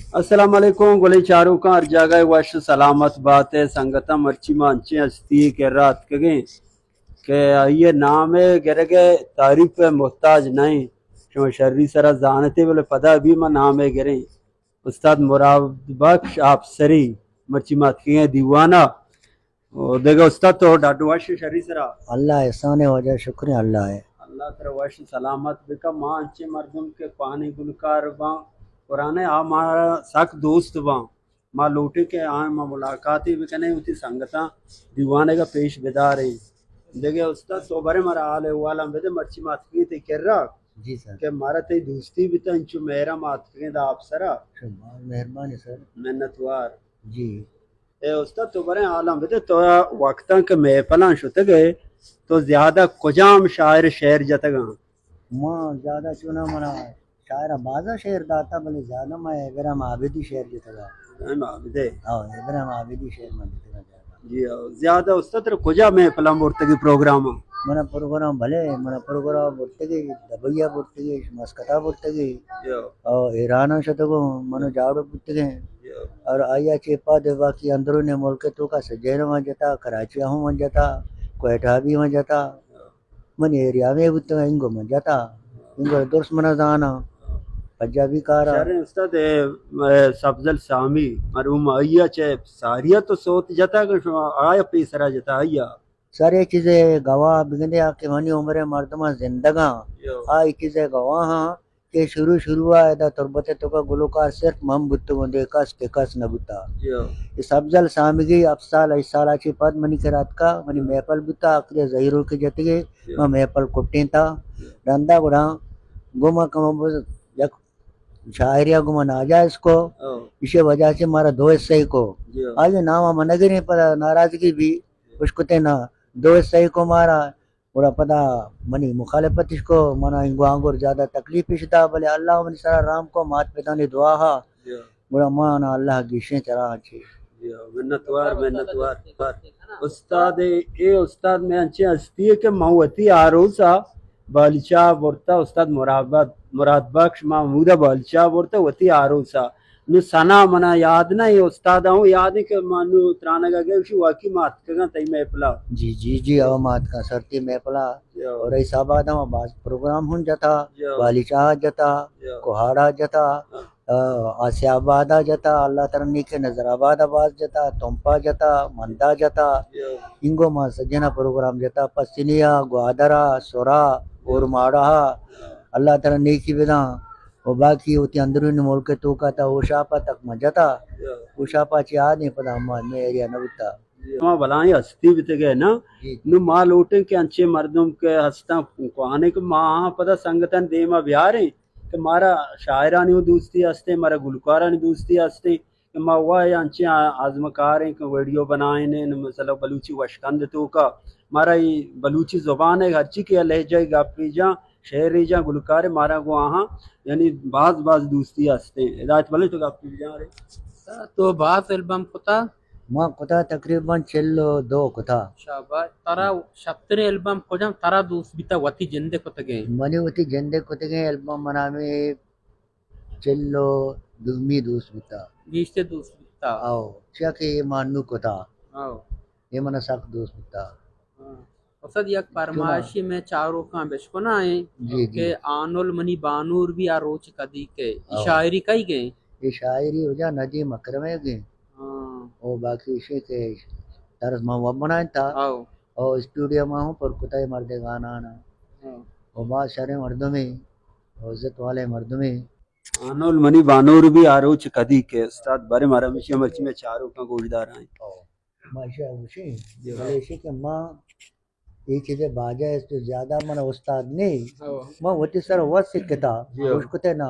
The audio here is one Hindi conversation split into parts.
अस्सलाम वालेकुम गोली चारू का हर जगह वश सलामत बात है संगता मर्ची मांचे हस्ती के रात के के ये नाम है गिर गए तारीफ पे मोहताज नहीं शो शर्री सरा जानते बोले पता भी मैं नाम है गिरे उस्ताद मुराद बख्श आप सरी मर्ची मात के दीवाना और देखो उस्ताद तो डाडू वश शर्री सरा अल्लाह एहसान है वजह शुक्र अल्लाह है। अल्लाह तेरा वश सलामत बिका माँ अच्छे मर्दुम के पानी गुलकार बा पुराने हमारा सख दोस्त बा माँ लौटे के आए माँ मुलाकाती भी कने उसी संगता दीवाने का पेश बेदार है देखे उस्ताद तो बड़े मारा हाल है वाला बेदे मर्ची मात की ते कर रहा जी सर। के मारा ते दोस्ती भी तो इंचु मेरा मात के दा आप सरा शुक्र मेहरबानी सर। मेहनतवार जी। ए उस्ताद तो बड़े आलम बेदे तो वक्ता के महफिलां शुते गए तो ज्यादा कुजाम शायर शेर जतगा माँ ज़्यादा चुना मना शायरा बाजा शेर दाता भले ज़्यादा मैं इब्राहिम आबिदी शेर जितगा। आबिदे हाँ इब्राहिम आबिदी शेर में जितगा ज़्यादा। जी ज्यादा उस्ताद कुजा महफिलां मुर्तगी प्रोग्राम मन प्रोग्राम भले मन प्रोग्राम बुर्तगी दबैया बुर्तगी मस्कता बुर्तगी जो और ईरान शतगो मन जाड़ो बुर्तगे जो और आया चेपा दे बाकी अंदरूनी मुल्क तो का सजैन में जता कराची हूँ में जता कोयटा भी में जता मन एरिया में बुर्तगा इंगो में जता इंगो दुर्स मना जाना पंजाबी कारा शर उस्ताद सफजल सामी मरूम आया चे सारिया तो सोत जता कि आया पेसरा जता आया सारी चीजें गवाह बिगंदे आके मनी उम्र मर्दमा जिंदगा जो आई चीजें गवाह हाँ के शुरू शुरू आए दा तुरबते तो का गुलकार सिर्फ मम बुत्तु बंदे कस के कस न बुता जो इस अफजल सामगी अफसाल इसालाची पद मनी के रात का मनी मेपल बुता आखिर जहीरुल के जतगे मैं मेपल कुट्टी था रंदा गुड़ा गुमा कम यक शायरिया गुमा ना जा इसको इसे वजह से मारा दो हिस्से को जो आज नामा मनगे नहीं पर नाराजगी भी उसको ते ना दो हिस्से को मारा पूरा पता मनी मुखालिफत इसको मना इंगो आंगोर ज्यादा तकलीफ इश्ता भले अल्लाह मनी सारा राम को मात पिता ने दुआ हा जो बुरा माना अल्लाह गिशे चरा अच्छी मेहनतवार उस्ताद ए उस्ताद में अच्छे हस्ती है कि मऊती आरोसा बालचा बोरता उस्ताद मुराद बख्श महमूदा बालचा बोरता वती आरोसा नु सना मना याद ना ये उस्ताद हूँ याद है कि मानू त्राना का गए उसी वाकी मात का तई में पला जी जी जी अब मात का सरती में पला जो और ऐसा बात हम बाज प्रोग्राम हुन जाता जो बालिचा जता जो कोहाड़ा जता आसियाबाद जता अल्लाह तरनी के नजराबाद आबाद जता तोम्पा जता मंदा जता जो इंगो मा सजना प्रोग्राम जता पसिनिया ग्वादरा सोरा और माड़ा अल्लाह तरनी की बिना और बाकी होती अंदरूनी मुल्क तो का था ओशापा तक मजता ओशापा ची आ नहीं पता हम में एरिया नबता माँ भलाई हस्ती भी गए ना जी नु माँ लौटे के अच्छे मर्दों के हंसता को आने के माँ पता संगठन दे मा बिहार है कि मारा शायरानी दोस्ती हंसते मारा गुलकारानी दोस्ती हंसते कि माँ हुआ है अच्छे आजमकार है कि वीडियो बनाए ने मसला बलूची वशकंद तो का मारा ये बलूची जुबान है हर चीज के लहजा गापी जा शहरी जा गुलकार मारा को वहाँ यानी बाज बाज दोस्ती हंसते हिदायत भले तो गापी जा रहे तो बास एल्बम कोता माँ कुता तकरीबन चिल्लो दो कुता शाबाश तारा शब्दरे एल्बम कोजम तारा दूस बिता वती जिंदे कोतगे मनी उती जंदे कुतगे एल्बम मना में चिल्लो दुमी दूस बिता गीस्ते दूस बिता आओ क्या के ये मानू कुता आओ ये मना सक दूस बिता औसत यक फरमाइशी में चारों का बेशको ना है जी के जी आनुल मनी बानूर भी आरोच कदी के आओ शायरी कई गए ये शायरी हो जा नदी मकरमे के हाँ, और बाकी इसे के तरस माँ वब बनाए था आओ और स्टूडियो में हूँ पर कुता ही मर्दे गाना आना आओ। और बात सारे मर्दों में और इज्जत वाले मर्दों में आनोल मनी बानूर भी आरोच कदी के उस्ताद बारे मारा मिशी मर्ची में चारों का गोजदार आए माशा उसी भले इसी के माँ ये चीजें बाजा है तो ज्यादा मन उस्ताद नहीं माँ होती सर वह सिक्कता उसको ते ना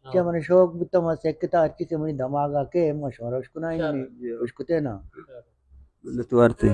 क्या मैंने शौक भी तो मैं सिक्कता अच्छी से मुझे धमाका के मशवरा उसको ना ही नहीं उसको ते ना नतवार थे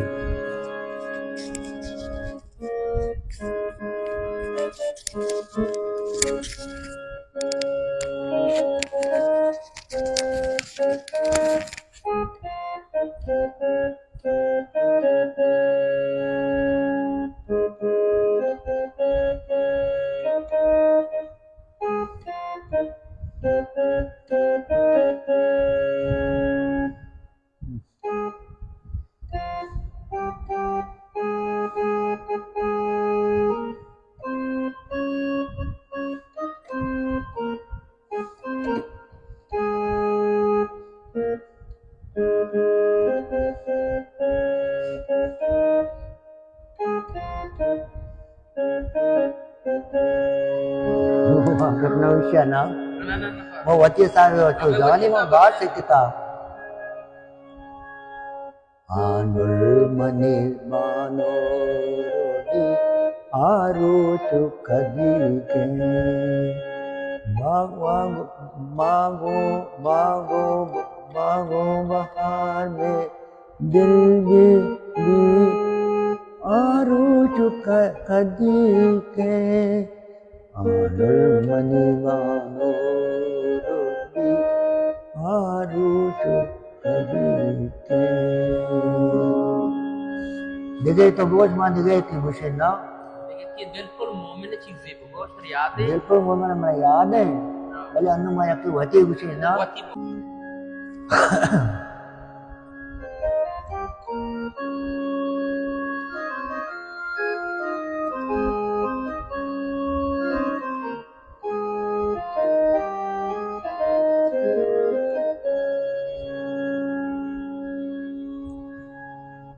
Bushana. Mo wati sayo to jani mo ba sikita. Anul mani mano aru chukadi ke. मांगो बहार में दिल भी आरू चुका कदी के आनल मनी मानो रोबी आरू चुकदी के दिगे तो बोझ मान दिगे की मुझे ना ये बिल्कुल मोमिन चीज़ है बहुत सारी याद है बिल्कुल मोमिन मैं याद है भले अन्नु मैं आपकी वती मुझे ना वती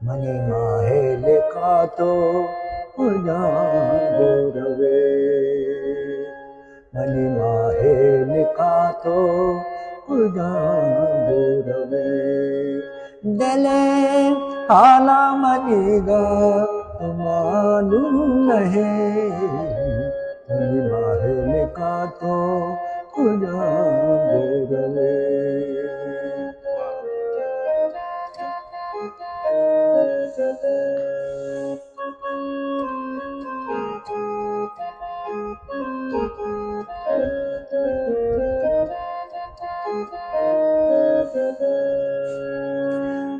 मनी माहे लिखा तो रवे मनी माहे लिखा तो रवे दले हाला मनीगा मालूम नहीं मनी माहे लिखा तो रवे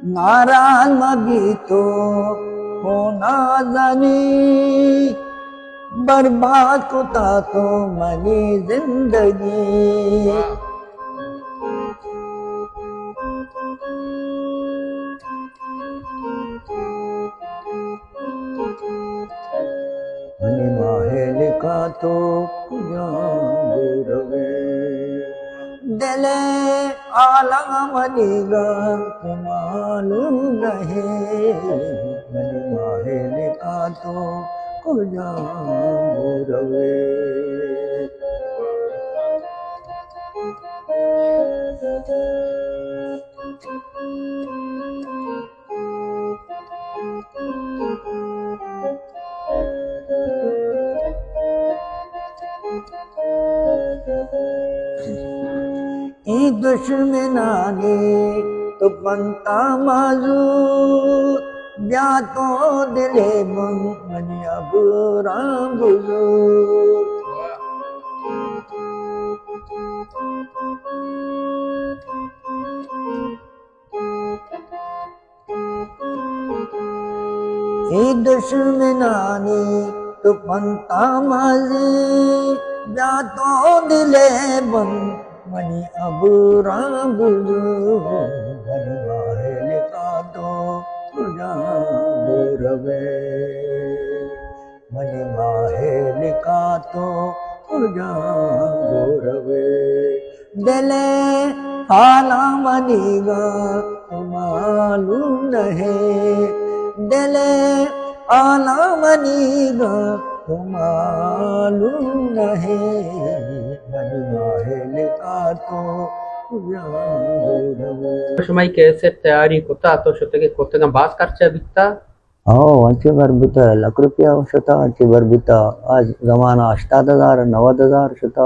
नाराज मगी तो होना जानी बर्बाद कुता तो मनी जिंदगी मनी माहे लिखा तो रवे दले आला मनीगा मालूम नहीं मनी माहे लिखा तो रवे दुश्मनाने तो बनता माजूर ब्या तो दिले मन अब राम बुजुर्ग दुश्मनाने तो बनता माजी ब्या तो दिले मन मनी अब राम मनी माहे लिखा तो रवे मनी माहे लिखा तो रवे दले हाला मनीगा मालूम नहीं दले आला मनीगा मालूम नहीं मनी माहे लिखा तो সময় কেসে তৈরি করতে তো সত্যি করতে বাস খরচা বিকতা अच्छी बरबुता लाख रुपया होता अच्छी बरबुता आज जमाना 8000 90,000 होता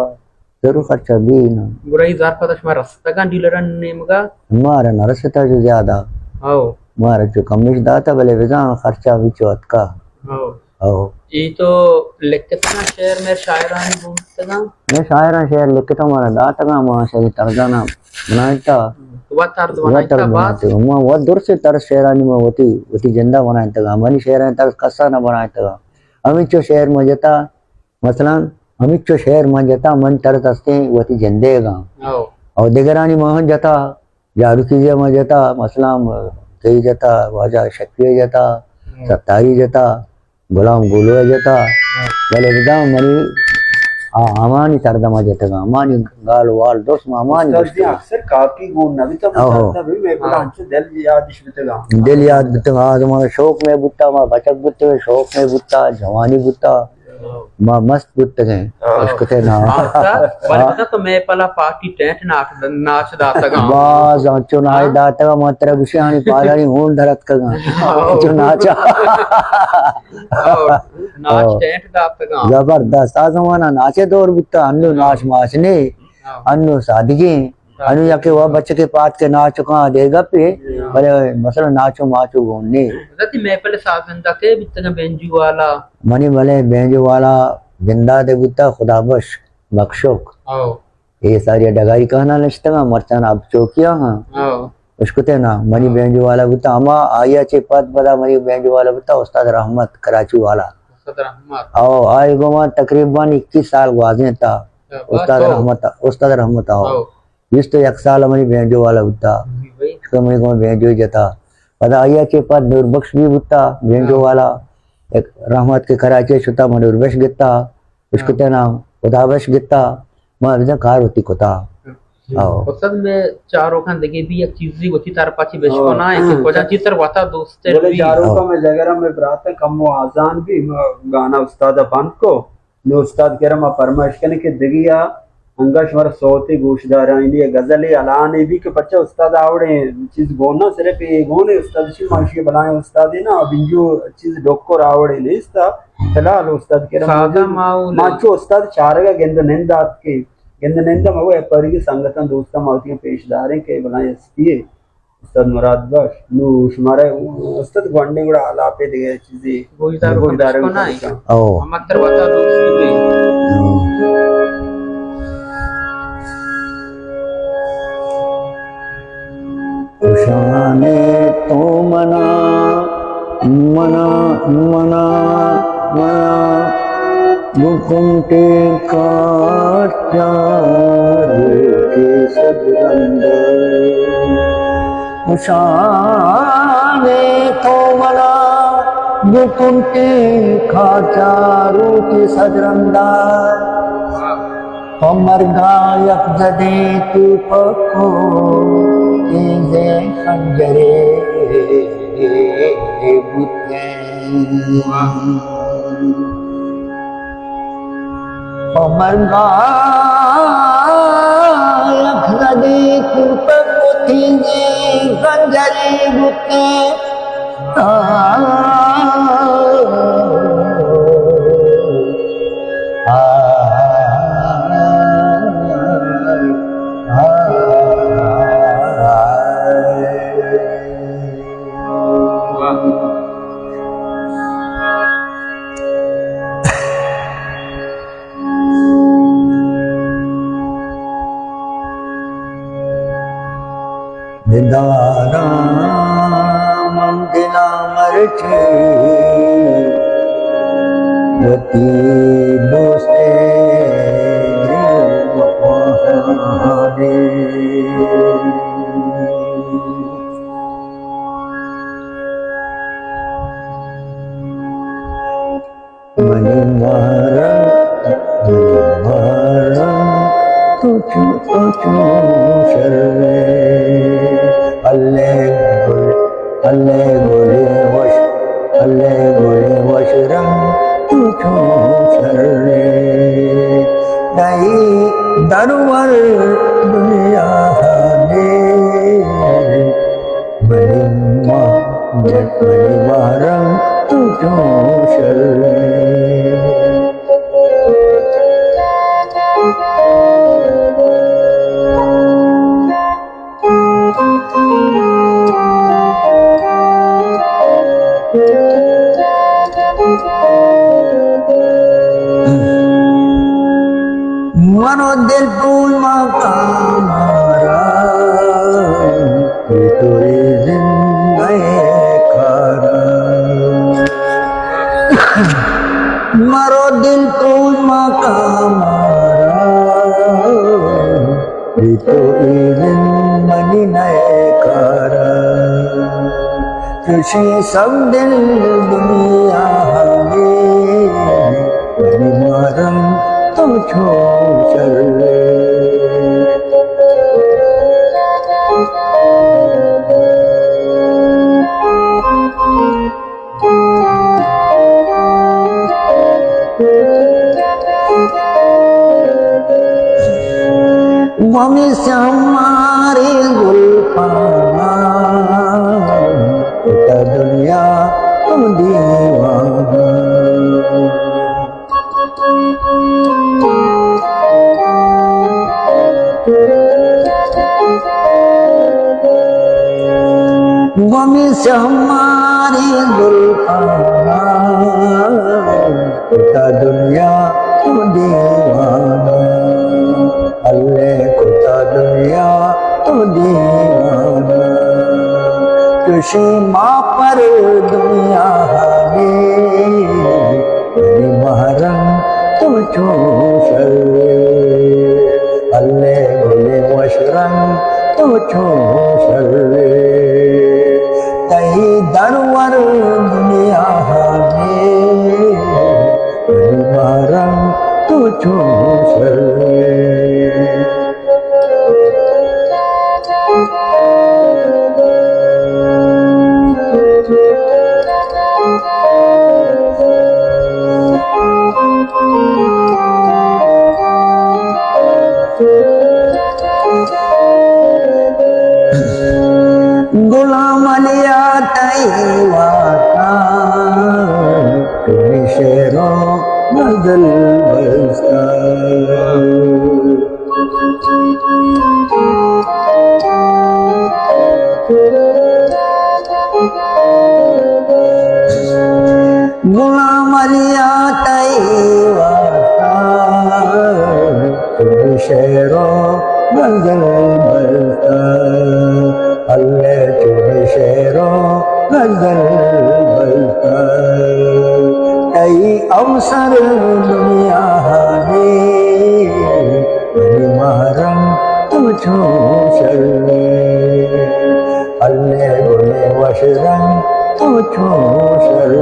जरूर खर्चा भी ना बुराई जार पता शमा रस्ता डीलरन नेमगा हमारा नरसता जो ज्यादा आओ हमारा जो कमिश दाता भले विजा खर्चा भी चौथ का आओ आओ ये तो लिखता ना शेर में शायरानी बोलता मैं शायरा शेर लिखता हमारा दाता का माशा तर्जाना बनाता वो दूर से तरस शेरानी में होती जिंदा बनाता हमारी शेर तरस कसा न बनाता अमित जो शेर में जता मसलन अमित जो शेर में जता मन तरस हंसते वती जिंदेगा और दिगरानी में जता जारू कीजिए में जता मसलाम कई जता वाजा शक्रिय जता सत्तारी जता गुलाम गुलो जता भले विदा मनी अमानी तरदमा जतगा अमानी गाल वाल दोस्त अमानी अक्सर काकी गुण नबी तो बताता भी मैं बोला हमसे दिल याद बितगा तुम्हारा शौक में बुत्ता मा बचक बुत्ते शौक में बुत्ता जवानी बुत्ता मां मस्त पुत्र है उसको ते ना बलता तो मैं पला पार्टी टेंट नाच दाता गा बाज आंचो नाच दाता मात्र गुशानी पालानी होन धरत का जो नाचा नाच टेंट दाता गा जबरदस्त आजमाना नाचे दौर बुत्ता अन्नु नाच माचने अन्नु सादगी अनु जाके वह बच्चे के पात के नाच कहाँ देगा पे बड़े मसला नाचो माचो गोने जति मैं पहले सागंदा के बित्ता बेंजू वाला मनी भले बेंजो वाला जिंदा दे बुत्ता खुदा बश बख्शोक ये सारी डगाई कहना लश्ता मरचान अब चौकिया हाँ उसको ते ना मनी बेंजो वाला बुत्ता अमा आया चे पद बदा मनी बेंजो वाला बुत्ता उस्ताद रहमत कराची वाला आओ आए गोमा तकरीबन 21 साल गुआजे था उस्ताद रहमत आओ इस तो 1 साल हमारी बेंजो वाला बुत्ता इसको मनी को बेंजो जता पता आया चे पद नूरबख्श भी बुत्ता बेंजो वाला एक रहमत के कराची शुता मनूरबश गित्ता उसको ते ना खुदाबश गित्ता मां विदा कार होती कोता आओ उस्ताद में चारों खान देखे भी एक चीज होती तार पाची बेचको ना है कि कोजा चित्र वाता दोस्त बोले चारों का मैं जगह में बरात कम आजान भी गाना उस्ताद बंद को नो उस्ताद कह रहा फरमाइश करने के दिगिया अंगश मर सोते गोशदार इंडिया गजल अलाने भी के बच्चा उस्ताद आवड़े चीज गोना सिर्फ ये गोने उस्ताद शी माशी बनाए उस्ताद है ना बिंजू चीज डोको आवड़े ने इसका फिलहाल उस्ताद कह रहा माचो उस्ताद चारगा गेंद निंदात के गेंद निंदा मगो परिगी संगठन दोस्ता मावती पेशदारे के बनाए इसलिए उस्ताद मुराद बख्श नु शुमारे उस्ताद गोंडे गुड़ा आलापे दे चीजें गोशदार को ना ओ हम अक्सर वाता दोस्त शाने तो मना मना मना मना मुकुंटे का के सदरंद शाने तो मना मुकुंटे का चारू के सदरंदा हमर गायक जदे तू पको इंदे खंजरे बुते हमर गायक जदे तू पको इंदे खंजरे बुते निदारा मंदिला मरचे यती दोस्ते वफादे मनी मारा तुझो तुझो शर्मे अल्ले गोले वश रंग तुझो शर्मे नहीं दरवर दुनिया ने बड़ी मारंग तुझो शर्मे मनो दिल फूल मकाम कोई जिंदगी खारा मरो दिल फूल मकाम कोई जिंदगी नए खारा खुशी सब दिल दुनिया में मरम तुझो चले गमी से हमारी जुल्फाना, कुता दुनिया तू दीवाना, अल्लाह कुता दुनिया तू दीवाना, तुझे माँ पर दुनिया में महरम तू चूशल, अल्लाह बोले वशरम तू चूशल, तई दरवर दुनिया में महरम तू चूशल। गुलाम अलिया तैवाता, तुम्हें शेरो नजल बरसा, गुलाम अलिया तैवाता, तुम्हें शेरो नजल बरसा, अल्लाह तुम्हें शेरो नजर बरसा, कई अवसर दुनिया में महरम तुम चूशल, अल्लाह बोले वशरम तुम चूशल।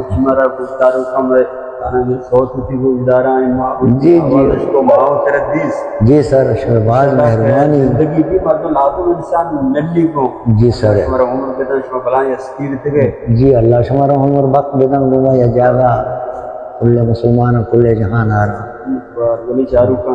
तुम्हारा गुफ्तारों कमरे जी जी सर, शहबाज मेहरबानी। जिंदगी भी मतलब लाखों इंसान नल्ली को जी सर, हमारा उम्र के तो भलाई स्कीर थे जी अल्लाह हमारा उम्र वक्त बेदम गुमा या जागा कुल्ले मुसलमान कुल्ले जहान आ रहा वली चारू का